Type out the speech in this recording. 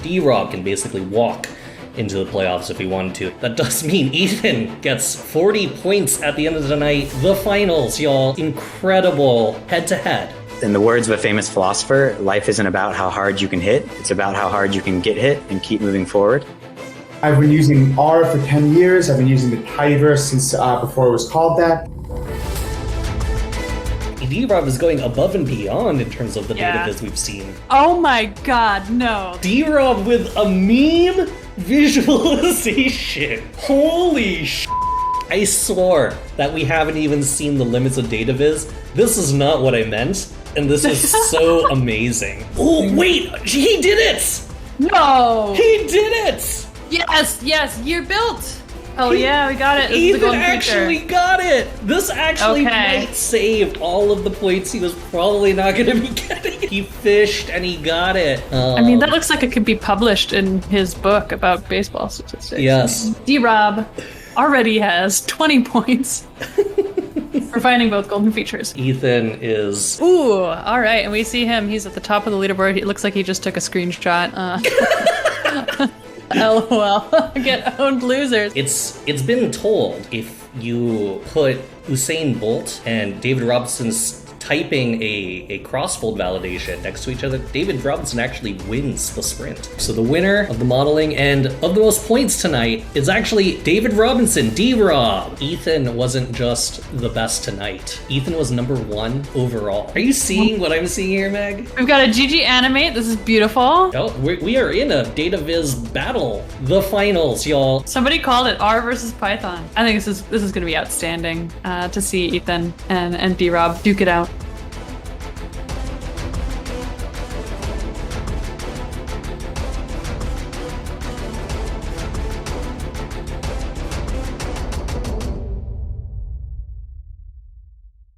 D-Rob can basically walk into the playoffs if he wanted to. That does mean Ethan gets 40 points at the end of the night. The finals, y'all. Incredible head-to-head. In the words of a famous philosopher, life isn't about how hard you can hit, it's about how hard you can get hit and keep moving forward. I've been using R for 10 years. I've been using the tidyverse since before it was called that. D-Rob is going above and beyond in terms of the data viz we've seen. Oh my god, no. D-Rob with a meme visualization. Holy sh**. I swore that we haven't even seen the limits of data viz. This is not what I meant, and this is so amazing. Oh, wait, he did it! No! He did it! Yes, you're built! Oh yeah, we got it. This is the Ethan golden actually feature. got it! This actually might save all of the points he was probably not going to be getting. He fished and he got it. I mean, that looks like it could be published in his book about baseball statistics. Yes. D-Rob already has 20 points for finding both golden features. Ethan is... Ooh, all right, and we see him. He's at the top of the leaderboard. It looks like he just took a screenshot. LOL. Get owned, losers. It's been told if you put Usain Bolt and David Robinson's typing a crossfold validation next to each other, David Robinson actually wins the sprint. So the winner of the modeling and of the most points tonight is actually David Robinson, D-Rob. Ethan wasn't just the best tonight. Ethan was number 1 overall. Are you seeing what I'm seeing here, Meg? We've got a GG animate. This is beautiful. Oh, we are in a data viz battle. The finals, y'all. Somebody called it R versus Python. I think this is going to be outstanding to see Ethan and D-Rob duke it out.